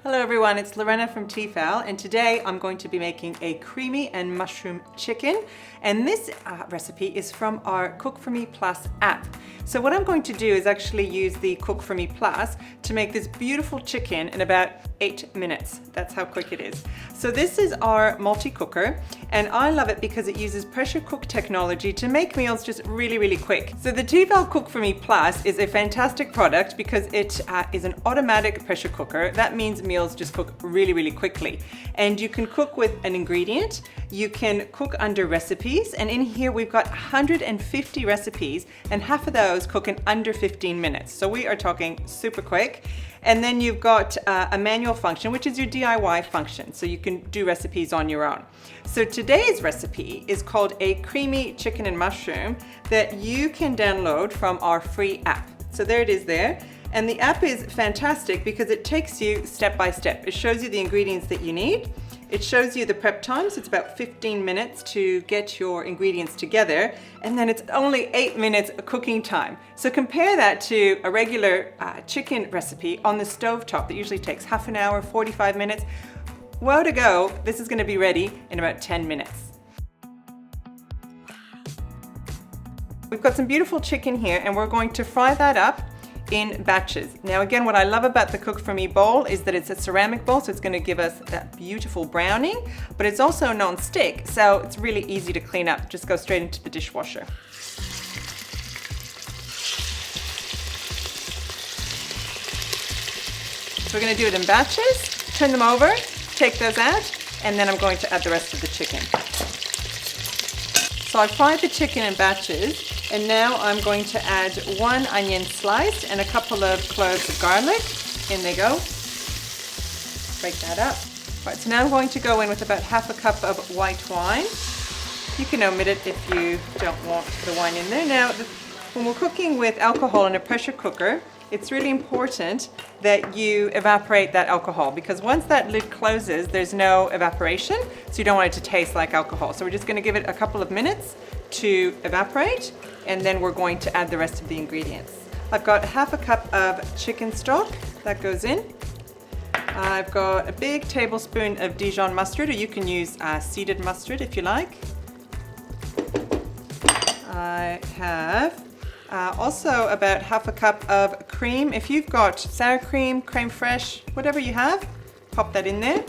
Hello everyone, it's Lorena from Tefal, and today I'm going to be making a creamy and mushroom chicken, and this recipe is from our Cook4me Plus app. So what I'm going to do is actually use the Cook4me Plus to make this beautiful chicken in about 8 minutes. That's how quick it is. So this is our multi-cooker, and I love it because it uses pressure cook technology to make meals just really quick. So the Tefal Cook4me Plus is a fantastic product because it is an automatic pressure cooker. That means meals just cook really quickly, and you can cook with an ingredient, you can cook under recipes, and in here we've got 150 recipes, and half of those cook in under 15 minutes. So we are talking super quick. And then you've got a manual function, which is your DIY function, so you can do recipes on your own. So today's recipe is called a creamy chicken and mushroom that you can download from our free app. So there it is there. And the app is fantastic because it takes you step by step. It shows you the ingredients that you need. It shows you the prep time, so it's about 15 minutes to get your ingredients together, and then it's only 8 minutes cooking time. So compare that to a regular chicken recipe on the stovetop that usually takes half an hour, 45 minutes. Well to go, this is gonna be ready in about 10 minutes. We've got some beautiful chicken here, and we're going to fry that up in batches. Now again, what I love about the Cook4me bowl is that it's a ceramic bowl, so it's going to give us that beautiful browning, but it's also non-stick, so it's really easy to clean up. Just go straight into the dishwasher. So we're going to do it in batches, turn them over, take those out, and then I'm going to add the rest of the chicken. So I fried the chicken in batches, and now I'm going to add 1 onion sliced and a couple of cloves of garlic. In they go. Break that up. Right, so now I'm going to go in with about half a cup of white wine. You can omit it if you don't want the wine in there. Now, when we're cooking with alcohol in a pressure cooker, it's really important that you evaporate that alcohol, because once that lid closes, there's no evaporation, so you don't want it to taste like alcohol. So we're just going to give it a couple of minutes to evaporate, and then we're going to add the rest of the ingredients. I've got half a cup of chicken stock that goes in. I've got a big tablespoon of Dijon mustard, or you can use seeded mustard if you like. I have also about half a cup of cream. If you've got sour cream, creme fraiche, whatever you have, pop that in there.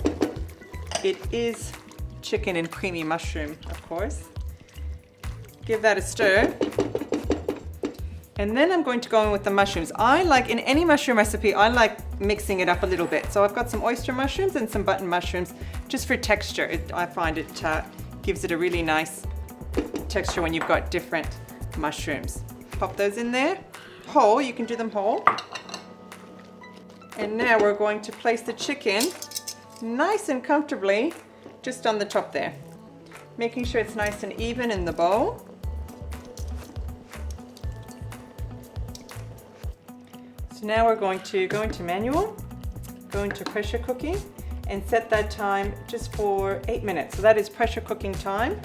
It is chicken and creamy mushroom, of course. Give that a stir. And then I'm going to go in with the mushrooms. I like, in any mushroom recipe, I like mixing it up a little bit. So I've got some oyster mushrooms and some button mushrooms just for texture. I find it gives it a really nice texture when you've got different mushrooms. Pop those in there. Whole, you can do them whole. And now we're going to place the chicken nice and comfortably just on the top there. Making sure it's nice and even in the bowl. So now we're going to go into manual, go into pressure cooking, and set that time just for 8 minutes. So that is pressure cooking time.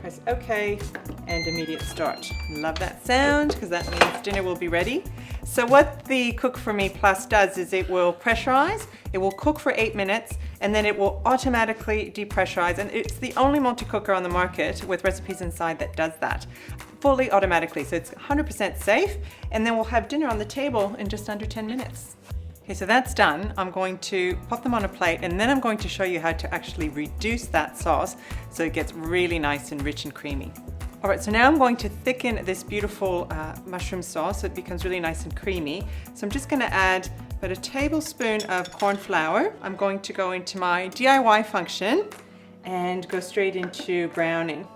Press OK and immediate start. Love that sound because that means dinner will be ready. So what the Cook4me Plus does is it will pressurize, it will cook for 8 minutes, and then it will automatically depressurize. And it's the only multi-cooker on the market with recipes inside that does that fully automatically. So it's 100% safe, and then we'll have dinner on the table in just under 10 minutes. Okay, so that's done. I'm going to pop them on a plate, and then I'm going to show you how to actually reduce that sauce so it gets really nice and rich and creamy. All right, so now I'm going to thicken this beautiful mushroom sauce so it becomes really nice and creamy. So I'm just gonna add about a tablespoon of corn flour. I'm going to go into my DIY function and go straight into browning.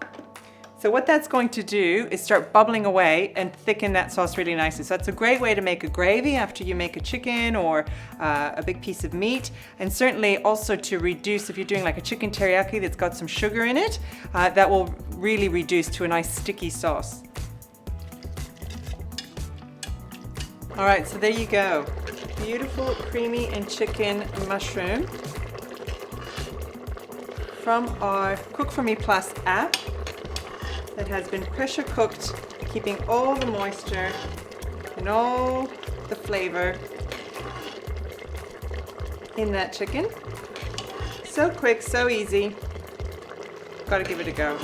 So what that's going to do is start bubbling away and thicken that sauce really nicely. So that's a great way to make a gravy after you make a chicken or a big piece of meat. And certainly also to reduce, if you're doing like a chicken teriyaki that's got some sugar in it, that will really reduce to a nice sticky sauce. All right, so there you go. Beautiful, creamy and chicken mushroom from our Cook4me Plus app that has been pressure cooked, keeping all the moisture and all the flavor in that chicken. So quick, so easy. Gotta give it a go.